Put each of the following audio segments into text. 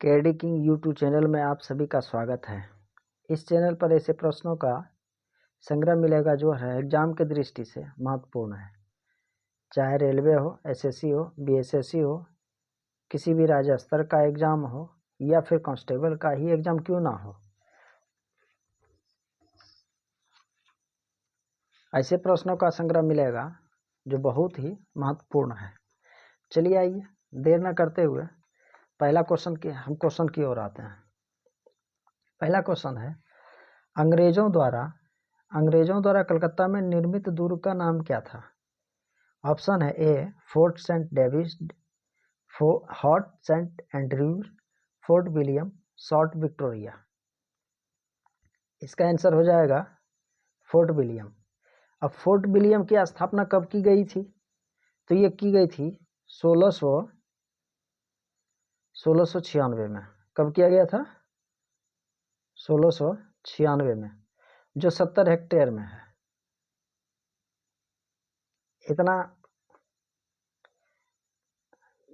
KD king YouTube channel में आप सभी का स्वागत है। इस चैनल पर ऐसे प्रश्नों का संग्रह मिलेगा जो है एग्जाम की दृष्टि से महत्वपूर्ण है। चाहे रेलवे हो, एसएससी हो, बीएसएससी हो, किसी भी राज्य स्तर का एग्जाम हो या फिर कांस्टेबल का ही एग्जाम क्यों ना हो, ऐसे प्रश्नों का संग्रह मिलेगा जो बहुत ही महत्वपूर्ण है। चलिए आइए देर न करते हुए पहला क्वेश्चन की ओर आते हैं। पहला क्वेश्चन है, अंग्रेजों द्वारा कलकत्ता में निर्मित दुर्ग का नाम क्या था? ऑप्शन है A fort saint David, fort saint Andrews, fort William, fort Victoria. इसका आंसर हो जाएगा फोर्ट विलियम। अब फोर्ट विलियम की स्थापना कब की गई थी? तो ये की गई थी 1696 में। कब किया गया था? 1696 में, जो 70 हेक्टेयर में है। इतना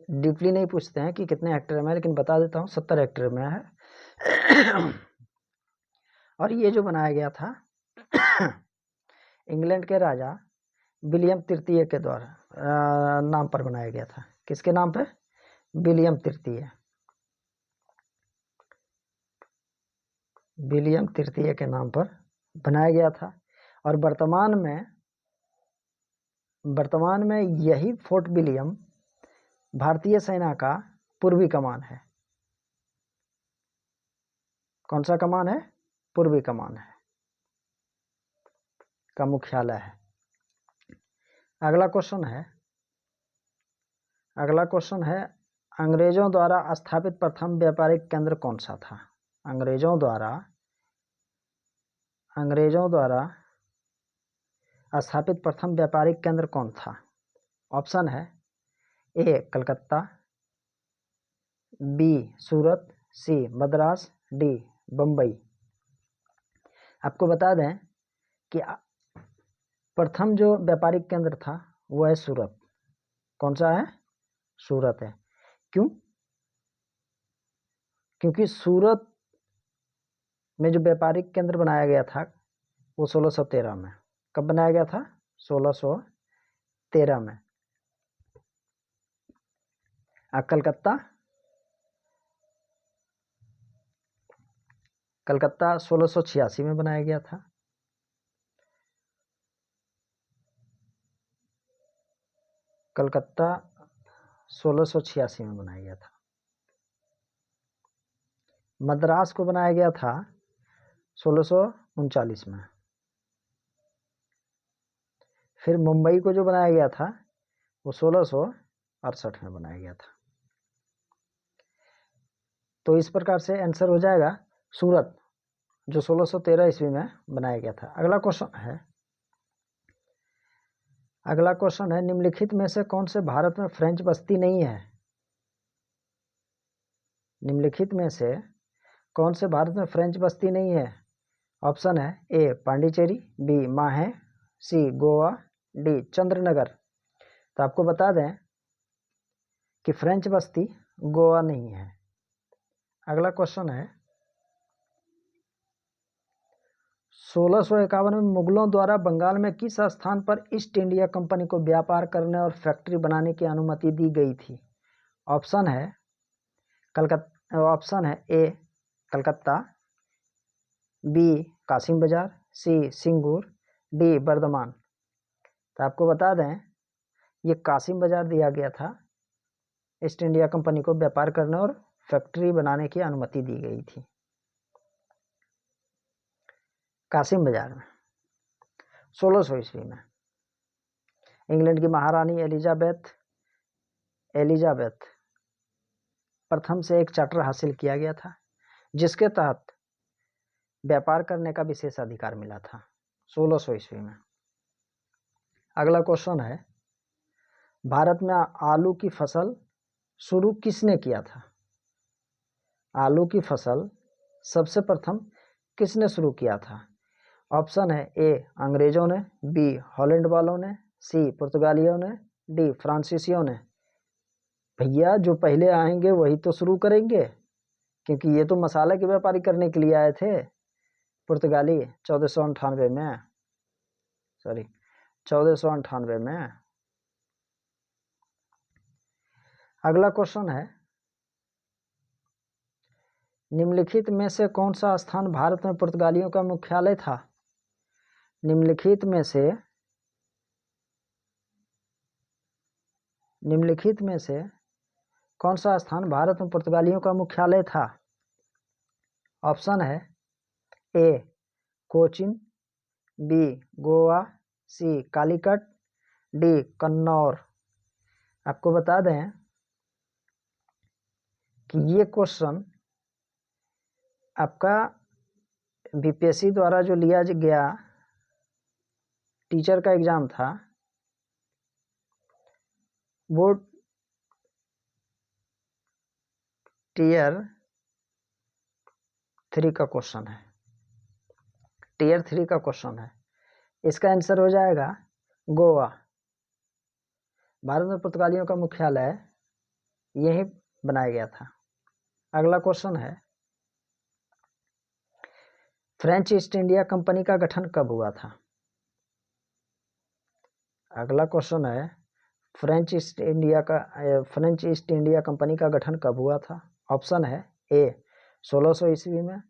डीपली नहीं पूछते हैं कि कितने हेक्टेयर में है, लेकिन बता देता हूँ 70 हेक्टेयर में है। और ये जो बनाया गया था इंग्लैंड के राजा विलियम तृतीय के द्वारा नाम पर बनाया गया था। किसके नाम पे? विलियम तृतीय के नाम पर बनाया गया था। और वर्तमान में यही फोर्ट विलियम भारतीय सेना का पूर्वी कमान है। कौन सा कमान है? पूर्वी कमान है का मुख्यालय है। अगला क्वेश्चन है, अंग्रेजों द्वारा स्थापित प्रथम व्यापारिक केंद्र कौन सा था? अंग्रेजों द्वारा स्थापित प्रथम व्यापारिक केंद्र कौन था? ऑप्शन है ए कलकत्ता, बी सूरत, सी मद्रास, डी बम्बई। आपको बता दें कि प्रथम जो व्यापारिक केंद्र था वो है सूरत। कौन सा है? सूरत है। क्यों? क्योंकि सूरत में जो व्यापारिक केंद्र बनाया गया था वो 1613 में। कब बनाया गया था? 1613 में। कलकत्ता 1686 में बनाया गया था। कलकत्ता 1686 में बनाया गया था। मद्रास को बनाया गया था 1639 में। फिर मुंबई को जो बनाया गया था वो 1668 में बनाया गया था। तो इस प्रकार से आंसर हो जाएगा सूरत, जो 1613 ईस्वी में बनाया गया था। अगला क्वेश्चन है, निम्नलिखित में से कौन से भारत में फ्रेंच बस्ती नहीं है? निम्नलिखित में से कौन से भारत में फ्रेंच बस्ती नहीं है? ऑप्शन है ए पांडिचेरी, बी माहे, सी गोवा, डी चंद्रनगर। तो आपको बता दें कि फ्रेंच बस्ती गोवा नहीं है। अगला क्वेश्चन है, 1651 में मुगलों द्वारा बंगाल में किस स्थान पर ईस्ट इंडिया कंपनी को व्यापार करने और फैक्ट्री बनाने की अनुमति दी गई थी? ऑप्शन है ए कलकत्ता, बी कासिम बाजार, सी सिंगूर, डी बर्धमान। तो आपको बता दें ये कासिम बाजार दिया गया था। ईस्ट इंडिया कंपनी को व्यापार करने और फैक्ट्री बनाने की अनुमति दी गई थी कासिम बाजार में 1600 ईस्वी में। इंग्लैंड की महारानी एलिजाबेथ प्रथम से एक चार्टर हासिल किया गया था, जिसके तहत व्यापार करने का विशेष अधिकार मिला था 1600 ईस्वी में। अगला क्वेश्चन है, भारत में आलू की फसल शुरू किसने किया था? आलू की फसल सबसे प्रथम किसने शुरू किया था? ऑप्शन है ए अंग्रेजों ने, बी हॉलैंड वालों ने, सी पुर्तगालियों ने, डी फ्रांसीसियों ने। भैया जो पहले आएंगे वही तो शुरू करेंगे। क्योंकि ये तो मसाला की व्यापारी करने के लिए आए थे पुर्तगाली 1498 में, सॉरी 1498 में। अगला क्वेश्चन है, निम्नलिखित में से कौन सा स्थान भारत में पुर्तगालियों का मुख्यालय था? निम्नलिखित में से कौन सा स्थान भारत में पुर्तगालियों का मुख्यालय था? ऑप्शन है ए कोचीन, बी गोवा, सी कालीकट, डी कन्नौर। आपको बता दें कि ये क्वेश्चन आपका बीपीएससी द्वारा जो लिया गया टीचर का एग्जाम था, वो टीयर 3 का क्वेश्चन है। टीयर 3 का क्वेश्चन है। इसका आंसर हो जाएगा गोवा। भारत में पुर्तगालियों का मुख्यालय यही बनाया गया था। अगला क्वेश्चन है, फ्रेंच ईस्ट इंडिया कंपनी का गठन कब हुआ था? अगला क्वेश्चन है, फ्रेंच ईस्ट इंडिया कंपनी का गठन कब हुआ था? ऑप्शन है ए 1600 ईस्वी में,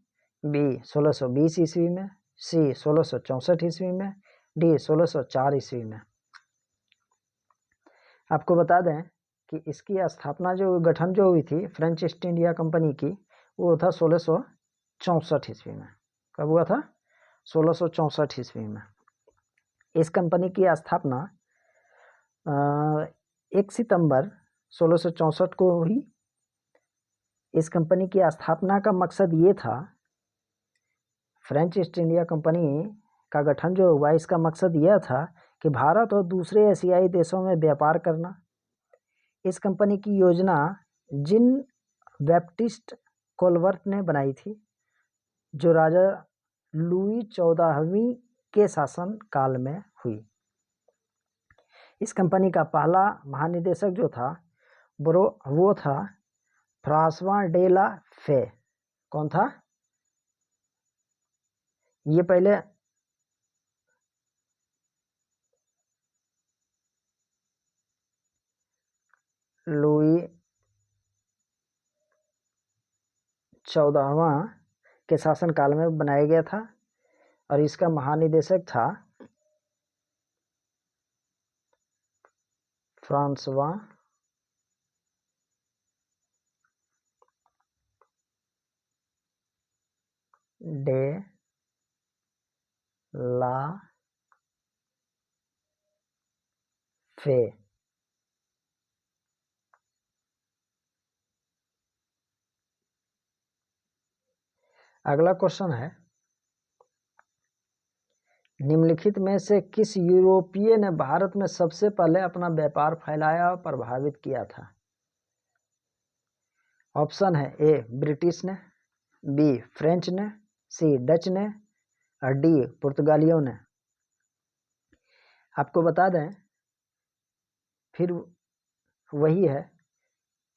बी 1620 ईस्वी में, सी 1664 ईस्वी में, डी 1604 ईस्वी में। आपको बता दें कि इसकी स्थापना गठन हुई थी फ्रेंच ईस्ट इंडिया कंपनी की, वो था 1664 ईस्वी में। कब हुआ था? 1664 ईस्वी में। इस कंपनी की स्थापना 1 सितंबर 1664 को हुई। इस कंपनी की स्थापना का मकसद ये था, फ्रेंच ईस्ट इंडिया कंपनी का गठन जो हुआ, इसका मकसद यह था कि भारत और दूसरे एशियाई देशों में व्यापार करना। इस कंपनी की योजना जिन बैप्टिस्ट कोलवर्ट ने बनाई थी, जो राजा लुई 14वीं के शासन काल में हुई। इस कंपनी का पहला महानिदेशक जो था वो था फ्रांसवा डे ला फे। कौन था? ये पहले लुई 14वां के शासन काल में बनाया गया था और इसका महानिदेशक था फ्रांसवा डे ला फे। अगला क्वेश्चन है, निम्नलिखित में से किस यूरोपीय ने भारत में सबसे पहले अपना व्यापार फैलाया और प्रभावित किया था? ऑप्शन है ए ब्रिटिश ने, बी फ्रेंच ने, सी डच ने और डी पुर्तगालियों ने। आपको बता दें, फिर वही है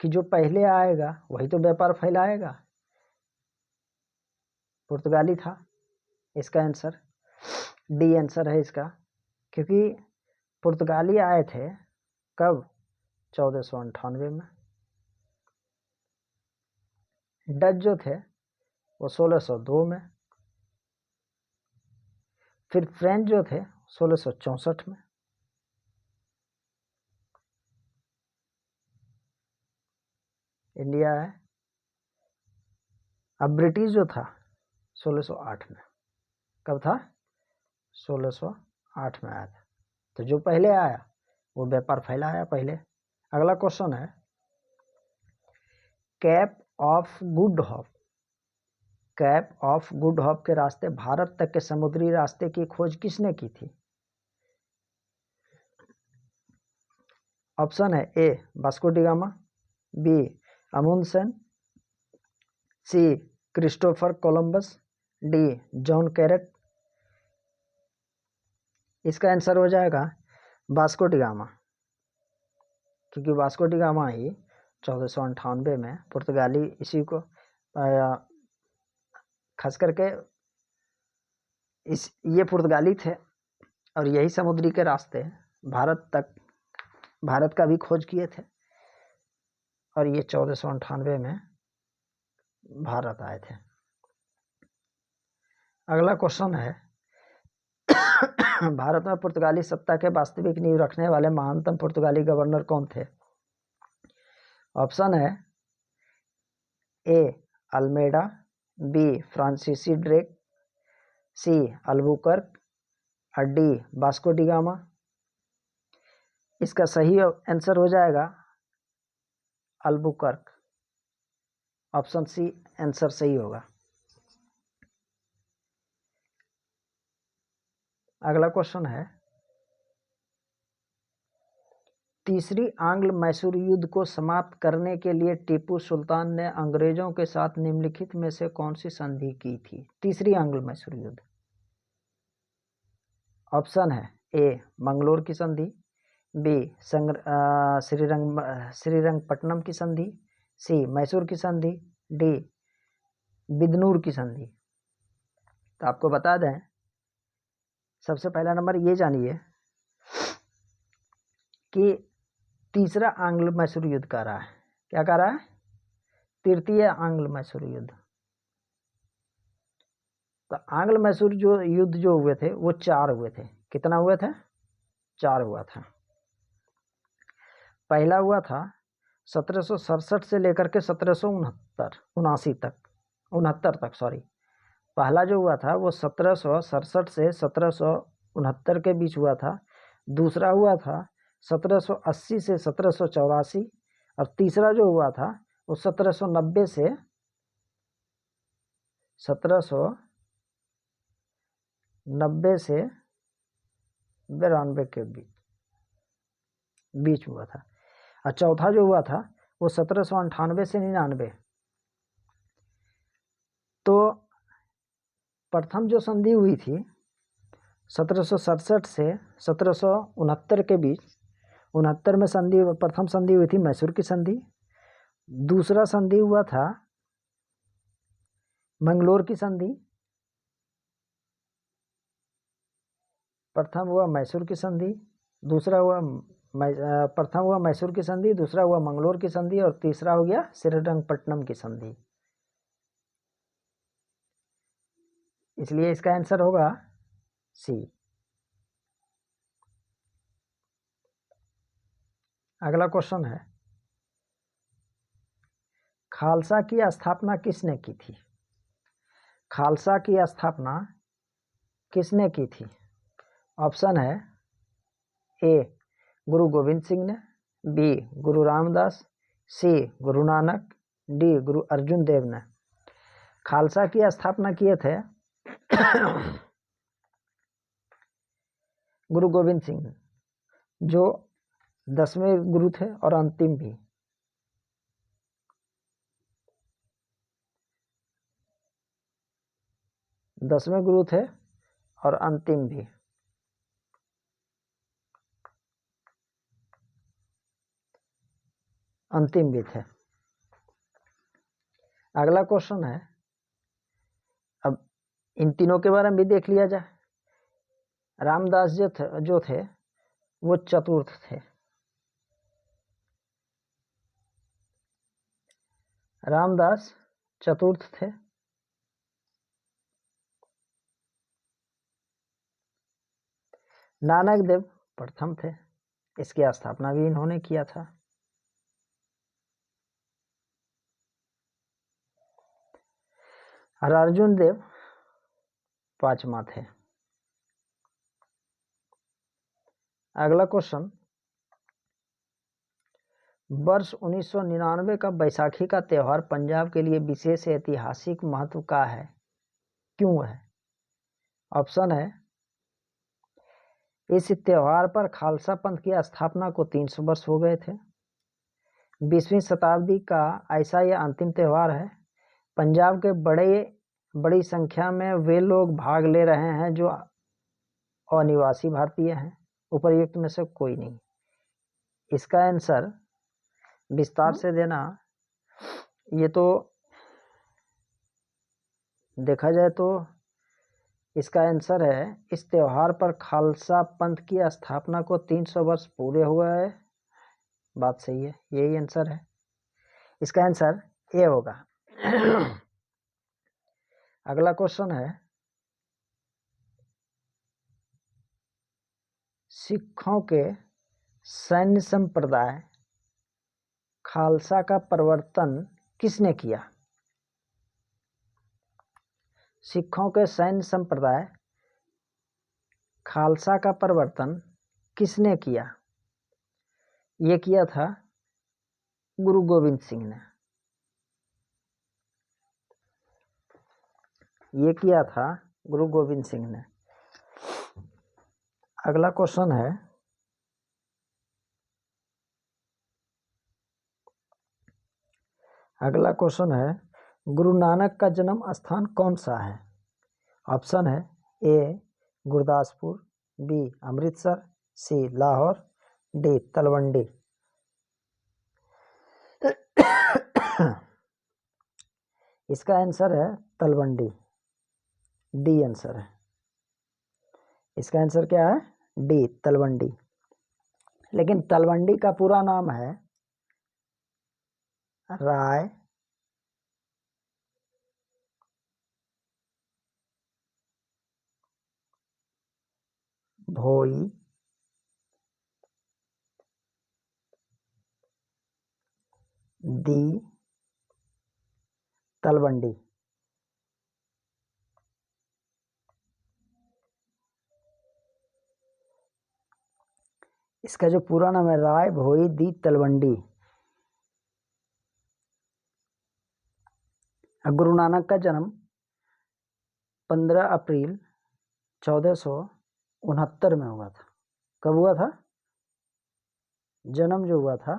कि जो पहले आएगा वही तो व्यापार फैलाएगा। पुर्तगाली था इसका आंसर, डी आंसर है इसका, क्योंकि पुर्तगाली आए थे कब? 1498 में। डच जो थे वो 1602 में, फिर फ्रेंच जो थे 1664 में। इंडिया है। अब ब्रिटिश जो था 1608 में। कब था? 1608 में आया था। तो जो पहले आया वो व्यापार फैलाया पहले। अगला क्वेश्चन है, कैप ऑफ गुड होप के रास्ते भारत तक के समुद्री रास्ते की खोज किसने की थी? ऑप्शन है A Vasco da Gama, B Amundsen, C Christopher Columbus, D John कैरेट। इसका आंसर हो जाएगा वास्को डी गामा, क्योंकि वास्को डी गामा ही 1498 में पुर्तगाली इसी को खास करके ये पुर्तगाली थे और यही समुद्री के रास्ते भारत का भी खोज किए थे और ये 1498 में भारत आए थे। अगला क्वेश्चन है भारत में पुर्तगाली सत्ता के वास्तविक नींव रखने वाले महानतम पुर्तगाली गवर्नर कौन थे? ऑप्शन है ए अल्मेडा, बी फ्रांसीसी ड्रेक, सी अल्बुकर्क और डी वास्को डी गामा। इसका सही आंसर हो जाएगा अल्बुकर्क। ऑप्शन सी आंसर सही होगा। अगला क्वेश्चन है तीसरी आंग्ल मैसूर युद्ध को समाप्त करने के लिए टीपू सुल्तान ने अंग्रेजों के साथ निम्नलिखित में से कौन सी संधि की थी? तीसरी आंग्ल मैसूर युद्ध। ऑप्शन है ए मंगलोर की संधि, बी श्रीरंगपट्टनम की संधि, सी मैसूर की संधि, डी बिदनूर की संधि। तो आपको बता दें, सबसे पहला नंबर ये जानिए कि तीसरा आंग्ल मैसूर युद्ध कह रहा है। क्या कह रहा है? तृतीय आंग्ल मैसूर युद्ध। तो आंग्ल मैसूर जो युद्ध जो हुए थे वो 4 हुए थे। कितना हुए थे? 4 हुआ था। पहला हुआ था 1767 से लेकर के 1769 तक सॉरी। पहला जो हुआ था वो 1767 से 1769 के बीच हुआ था। दूसरा हुआ था 1780 से 1784 और तीसरा जो हुआ था वो 1790 से 92 के बीच हुआ था। और चौथा जो हुआ था वो 1798 से 99। तो प्रथम जो संधि हुई थी 1767 से 1769 के बीच, 69 में प्रथम संधि हुई थी मैसूर की संधि। दूसरा संधि हुआ था मंगलोर की संधि। प्रथम हुआ मैसूर की संधि, प्रथम हुआ मैसूर की संधि, दूसरा हुआ मंगलोर की संधि और तीसरा हो गया श्रीरंगपट्टनम की संधि। इसलिए इसका आंसर होगा सी। अगला क्वेश्चन है खालसा की स्थापना किसने की थी? खालसा की स्थापना किसने की थी? ऑप्शन है ए गुरु गोविंद सिंह ने, बी गुरु रामदास, सी गुरु नानक, डी गुरु अर्जुन देव ने। खालसा की स्थापना किए थे गुरु गोविंद सिंह, जो 10वें गुरु थे और अंतिम भी। दसवें गुरु थे और अंतिम भी। अंतिम भी थे। अगला क्वेश्चन है, अब इन तीनों के बारे में भी देख लिया जाए। रामदास जो थे वो चतुर्थ थे। रामदास चतुर्थ थे। नानक देव प्रथम थे। इसकी स्थापना भी इन्होंने किया था। और अर्जुन देव 5वां थे। अगला क्वेश्चन, वर्ष 1999 का बैसाखी का त्यौहार पंजाब के लिए विशेष ऐतिहासिक महत्व का है, क्यों है? ऑप्शन है इस त्योहार पर खालसा पंथ की स्थापना को 300 वर्ष हो गए थे। 20वीं शताब्दी का ऐसा यह अंतिम त्यौहार है। पंजाब के बड़ी संख्या में वे लोग भाग ले रहे हैं जो अनिवासी भारतीय हैं। उपर्युक्त में से कोई नहीं। इसका आंसर विस्तार से देना, ये तो देखा जाए तो इसका आंसर है, इस त्योहार पर खालसा पंथ की स्थापना को 300 वर्ष पूरे हुए हैं। बात सही है, यही आंसर है। इसका आंसर ए होगा। अगला क्वेश्चन है, सिखों के सैन्य संप्रदाय खालसा का प्रवर्तन किसने किया? सिखों के सैन्य संप्रदाय खालसा का प्रवर्तन किसने किया? ये किया था गुरु गोविंद सिंह ने। ये किया था गुरु गोविंद सिंह ने। अगला क्वेश्चन है, गुरु नानक का जन्म स्थान कौन सा है? ऑप्शन है, ए गुरदासपुर, बी अमृतसर, सी लाहौर, डी तलवंडी। इसका आंसर है तलवंडी। डी आंसर है। इसका आंसर क्या है? डी तलवंडी। लेकिन तलवंडी का पूरा नाम है राय भोई दी तलवंडी। इसका जो पूरा नाम है राय भोई दी तलवंडी। गुरु नानक का जन्म 15 अप्रैल 1469 में हुआ था। कब हुआ था? जन्म जो हुआ था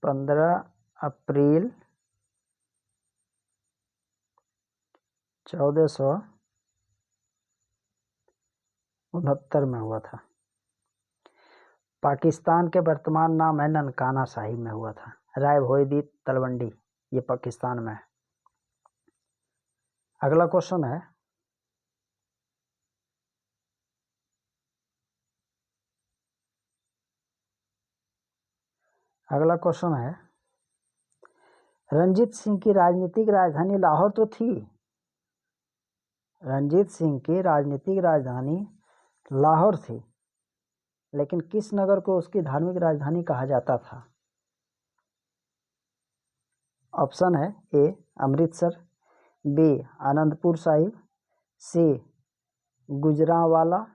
15 अप्रैल 1469 में हुआ था। पाकिस्तान के वर्तमान नाम है ननकाना साहिब में हुआ था। राय भोई दी तलवंडी, ये पाकिस्तान में है। अगला क्वेश्चन है, रंजीत सिंह की राजनीतिक राजधानी लाहौर तो थी। रंजीत सिंह की राजनीतिक राजधानी लाहौर थी, लेकिन किस नगर को उसकी धार्मिक राजधानी कहा जाता था? ऑप्शन है, ए अमृतसर, बी आनंदपुर साहिब, सी गुजरांवाला,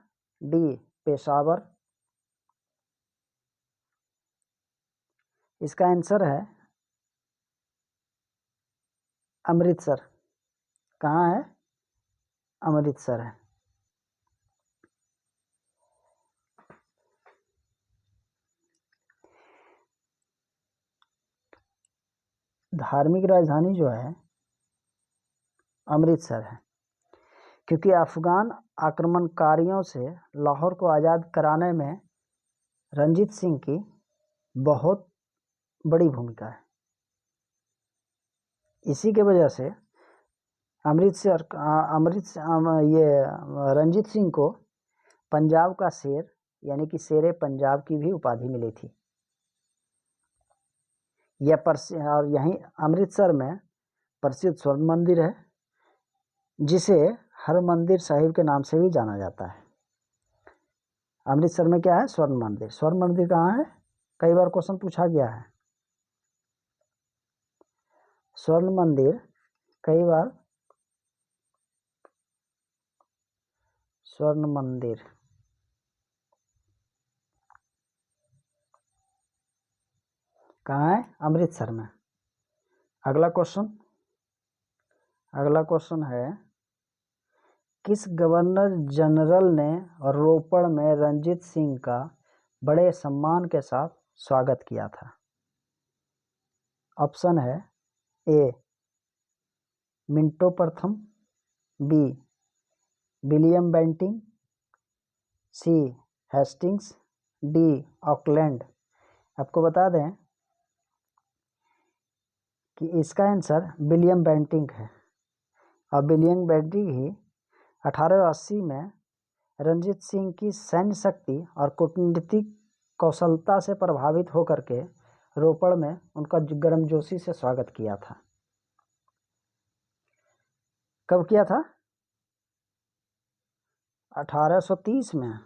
डी पेशावर। इसका आंसर है अमृतसर। कहाँ है? अमृतसर है। धार्मिक राजधानी जो है अमृतसर है, क्योंकि अफगान आक्रमणकारियों से लाहौर को आज़ाद कराने में रंजीत सिंह की बहुत बड़ी भूमिका है। इसी के वजह से ये रंजीत सिंह को पंजाब का शेर यानी कि शेरे पंजाब की भी उपाधि मिली थी। और यहीं अमृतसर में प्रसिद्ध स्वर्ण मंदिर है, जिसे हरमंदिर साहिब के नाम से भी जाना जाता है। अमृतसर में क्या है? स्वर्ण मंदिर। स्वर्ण मंदिर कहाँ है? कई बार क्वेश्चन पूछा गया है। स्वर्ण मंदिर कई बार स्वर्ण मंदिर कहाँ है? अमृतसर में। अगला क्वेश्चन है, किस गवर्नर जनरल ने रोपड़ में रंजीत सिंह का बड़े सम्मान के साथ स्वागत किया था? ऑप्शन है, ए मिंटो प्रथम, बी विलियम बेंटिंग, सी हेस्टिंग्स, डी ऑकलैंड। आपको बता दें, कि इसका आंसर विलियम बेंटिंक है। और विलियम बेंटिंक ही 1880 में रणजीत सिंह की सैन्य शक्ति और कूटनीतिक कौशलता से प्रभावित होकर के रोपड़ में उनका गर्मजोशी से स्वागत किया था। कब किया था? 1830 में।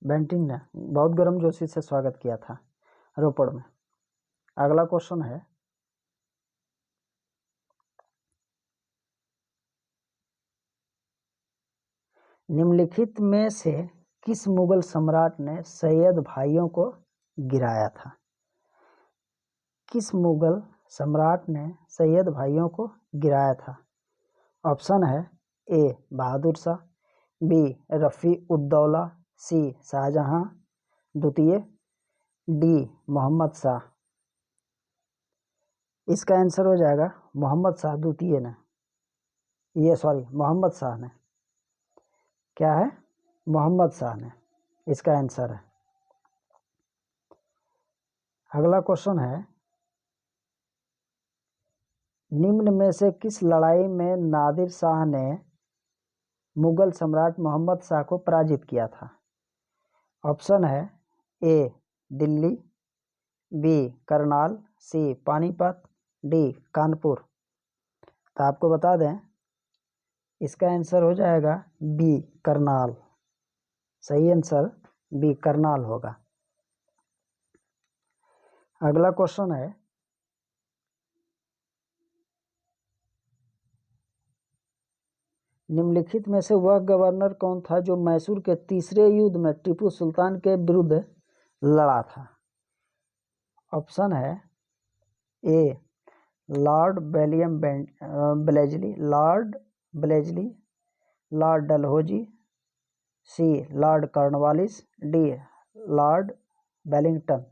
बेंटिंक ने बहुत गर्मजोशी से स्वागत किया था रोपड़ में। अगला क्वेश्चन है, निम्नलिखित में से किस मुगल सम्राट ने सैयद भाइयों को गिराया था? किस मुगल सम्राट ने सैयद भाइयों को गिराया था? ऑप्शन है ए बहादुर शाह, बी रफ़ी उद्दौला, सी शाहजहां द्वितीय, डी मोहम्मद शाह। इसका आंसर हो जाएगा मोहम्मद शाह द्वितीय ने, मोहम्मद शाह ने। क्या है? मोहम्मद शाह ने इसका आंसर है। अगला क्वेश्चन है, निम्न में से किस लड़ाई में नादिर शाह ने मुगल सम्राट मोहम्मद शाह को पराजित किया था? ऑप्शन है ए दिल्ली, बी करनाल, सी पानीपत, डी कानपुर। तो आपको बता दें इसका आंसर हो जाएगा बी करनाल। सही आंसर बी करनाल होगा। अगला क्वेश्चन है, निम्नलिखित में से वह गवर्नर कौन था जो मैसूर के तीसरे युद्ध में टीपू सुल्तान के विरुद्ध लड़ा था? ऑप्शन है A Lord William Wellesley, Lord Dalhousie, C Lord Cornwallis, D Lord Wellington.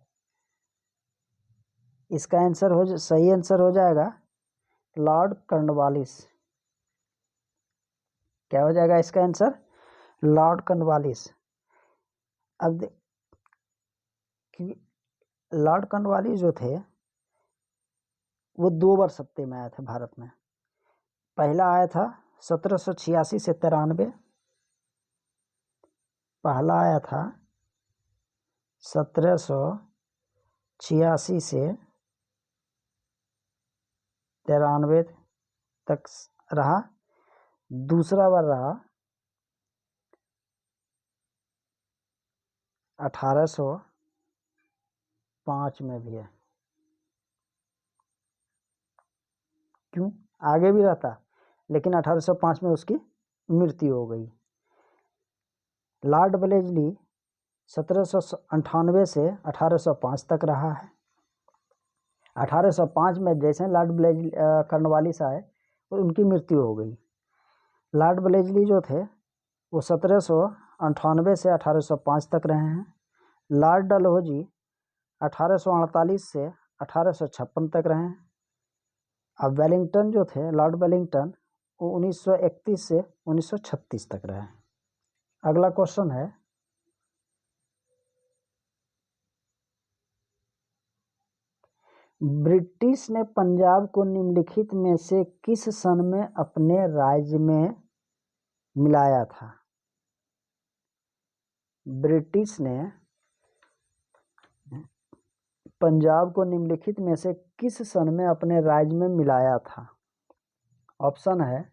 इसका आंसर सही आंसर हो जाएगा लॉर्ड कॉर्नवालिस। क्या हो जाएगा इसका आंसर? Lord Cornwallis. अब लॉर्ड कॉर्नवालिस जो थे वो 2 बार सत्ते में आए थे भारत में। पहला आया था 1786 से 93। पहला आया था 1786 से 93 तक रहा। दूसरा बार रहा 1805 में भी है। क्यों? आगे भी रहता, लेकिन 1805 में उसकी मृत्यु हो गई। लॉर्ड ब्लेजली 1798 से 1805 तक रहा है। 1805 में जैसे लॉर्ड ब्लेजली कॉर्नवालिस आए और उनकी मृत्यु हो गई। लॉर्ड ब्लेजली जो थे वो 1798 से 1805 तक रहे हैं। लॉर्ड डलहौजी 1848 से 1856 तक रहे हैं। अब वेलिंगटन जो थे, लॉर्ड वेलिंगटन, वो 1931 से 1936 तक रहे। अगला क्वेश्चन है, ब्रिटिश ने पंजाब को निम्नलिखित में से किस सन में अपने राज्य में मिलाया था? ब्रिटिश ने पंजाब को निम्नलिखित में से किस सन में अपने राज्य में मिलाया था? ऑप्शन है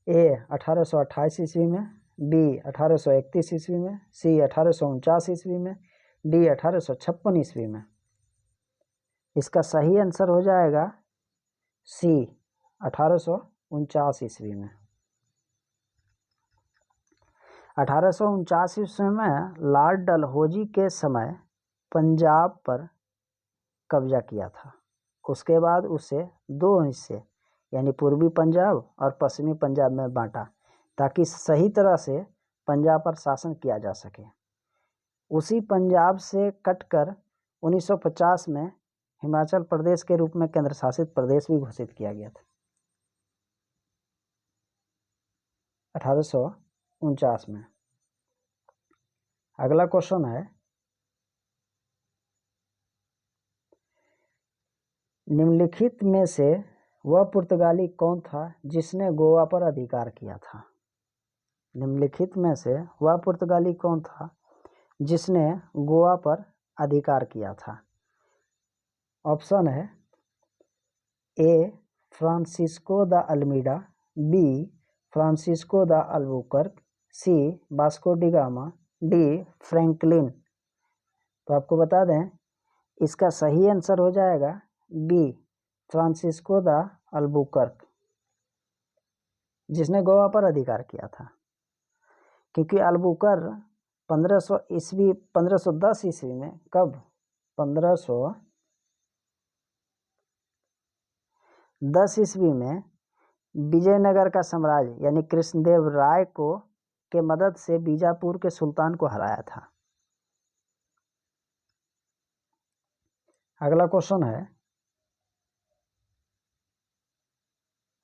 ए 1828 ईस्वी में, बी 1831 ईस्वी में, सी 1849 ईस्वी में, डी 1856 ईस्वी में। इसका सही आंसर हो जाएगा सी 1849 ईस्वी में। 1849 ईस्वी में लॉर्ड डलहौजी के समय पंजाब पर कब्जा किया था। उसके बाद उसे 2 हिस्से यानी पूर्वी पंजाब और पश्चिमी पंजाब में बांटा, ताकि सही तरह से पंजाब पर शासन किया जा सके। उसी पंजाब से कटकर 1950 में हिमाचल प्रदेश के रूप में केंद्र शासित प्रदेश भी घोषित किया गया था। 1849 में। अगला क्वेश्चन है, निम्नलिखित में से वह पुर्तगाली कौन था जिसने गोवा पर अधिकार किया था? निम्नलिखित में से वह पुर्तगाली कौन था जिसने गोवा पर अधिकार किया था? ऑप्शन है A Francisco de Almeida, B Francisco de Albuquerque, C Vasco da Gama, D Franklin. तो आपको बता दें इसका सही आंसर हो जाएगा बी फ्रांसिस्को द अल्बुकर्क, जिसने गोवा पर अधिकार किया था। क्योंकि अल्बुकर 1510 ईस्वी में, कब? 1510 ईस्वी में विजयनगर का साम्राज्य यानी कृष्णदेव राय को के मदद से बीजापुर के सुल्तान को हराया था। अगला क्वेश्चन है,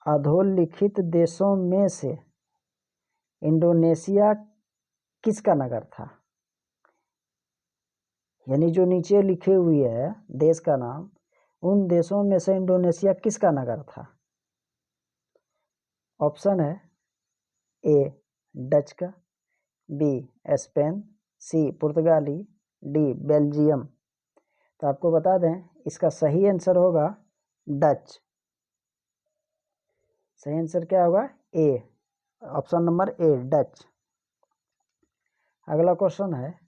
अधोलिखित देशों में से इंडोनेशिया किसका नगर था? यानी जो नीचे लिखे हुए है देश का नाम, उन देशों में से इंडोनेशिया किसका नगर था? ऑप्शन है ए डच का, बी स्पेन, सी पुर्तगाली, डी बेल्जियम। तो आपको बता दें इसका सही आंसर होगा डच। सही आंसर क्या होगा? ए, ऑप्शन नंबर ए डच। अगला क्वेश्चन है,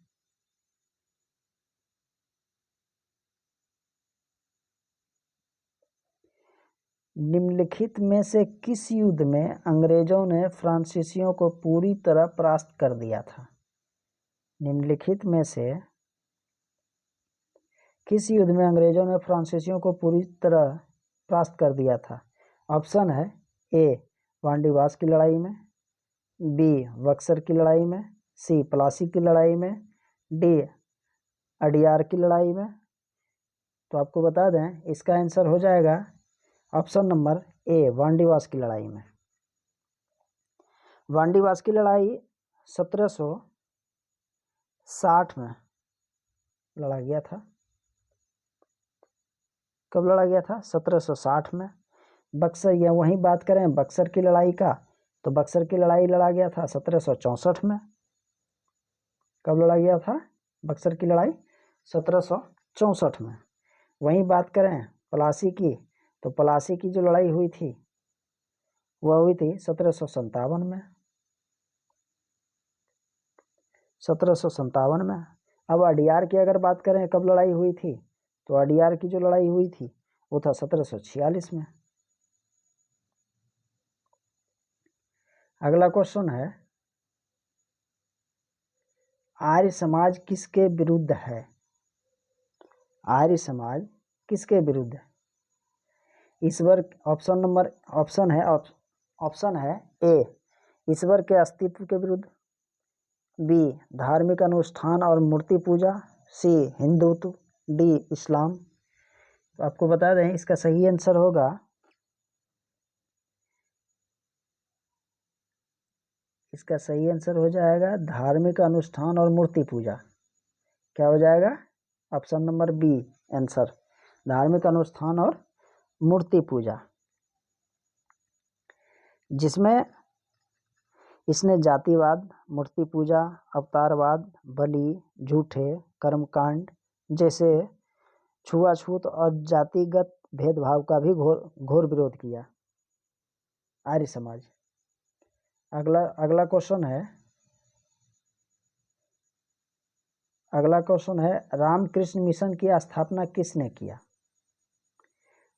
निम्नलिखित में से किस युद्ध में अंग्रेजों ने फ्रांसीसियों को पूरी तरह परास्त कर दिया था? निम्नलिखित में से किस युद्ध में अंग्रेजों ने फ्रांसीसियों को पूरी तरह परास्त कर दिया था? ऑप्शन है ए वांडीवास की लड़ाई में, बी बक्सर की लड़ाई में, सी प्लासी की लड़ाई में, डी अडियार की लड़ाई में। तो आपको बता दें इसका आंसर हो जाएगा ऑप्शन नंबर ए वांडीवास की लड़ाई में। वांडीवास की लड़ाई 1760 में लड़ा गया था। कब लड़ा गया था? 1760 में। बक्सर, या वहीं बात करें बक्सर की लड़ाई का, तो बक्सर की लड़ाई लड़ा गया था 1764 में। कब लड़ा गया था बक्सर की लड़ाई? 1764 में। वहीं बात करें प्लासी की, तो प्लासी की जो लड़ाई हुई थी वह हुई थी 1757 में। 1757 में। अब अडियार की अगर बात करें कब लड़ाई हुई थी, तो अडियार की जो लड़ाई हुई थी वो था 1746 में। अगला क्वेश्चन है, आर्य समाज किसके विरुद्ध है? आर्य समाज किसके विरुद्ध है? ईश्वर, ऑप्शन है ए ईश्वर के अस्तित्व के विरुद्ध, बी धार्मिक अनुष्ठान और मूर्ति पूजा, सी हिंदुत्व, डी इस्लाम। तो आपको बता दें इसका सही आंसर होगा हो जाएगा धार्मिक अनुष्ठान और मूर्ति पूजा। क्या हो जाएगा? ऑप्शन नंबर बी आंसर, धार्मिक अनुष्ठान और मूर्ति पूजा, जिसमें इसने जातिवाद, मूर्ति पूजा, अवतारवाद, बलि, झूठे कर्मकांड जैसे छुआछूत और जातिगत भेदभाव का भी घोर विरोध किया आर्य समाज। अगला क्वेश्चन है, रामकृष्ण मिशन की स्थापना किसने किया?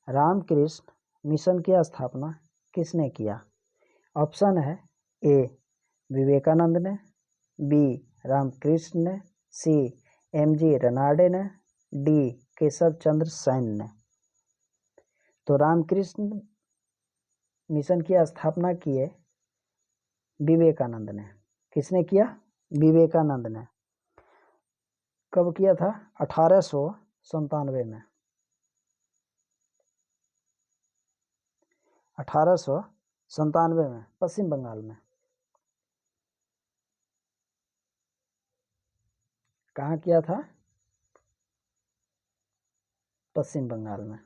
रामकृष्ण मिशन की स्थापना किसने किया? ऑप्शन है ए विवेकानंद ने, बी रामकृष्ण ने, सी एमजी रनाडे ने, डी केशव चंद्र सेन ने। तो रामकृष्ण मिशन की स्थापना किए विवेकानंद ने। किसने किया? विवेकानंद ने। कब किया था? 1897 में। 1897 में पश्चिम बंगाल में। कहाँ किया था? पश्चिम बंगाल में।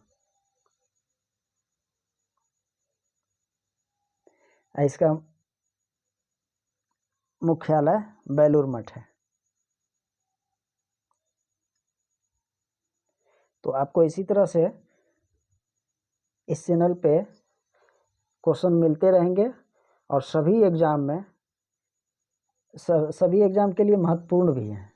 इसका मुख्यालय बेलूर मठ है। तो आपको इसी तरह से इस चैनल पे क्वेश्चन मिलते रहेंगे और सभी एग्ज़ाम में सभी एग्ज़ाम के लिए महत्वपूर्ण भी हैं।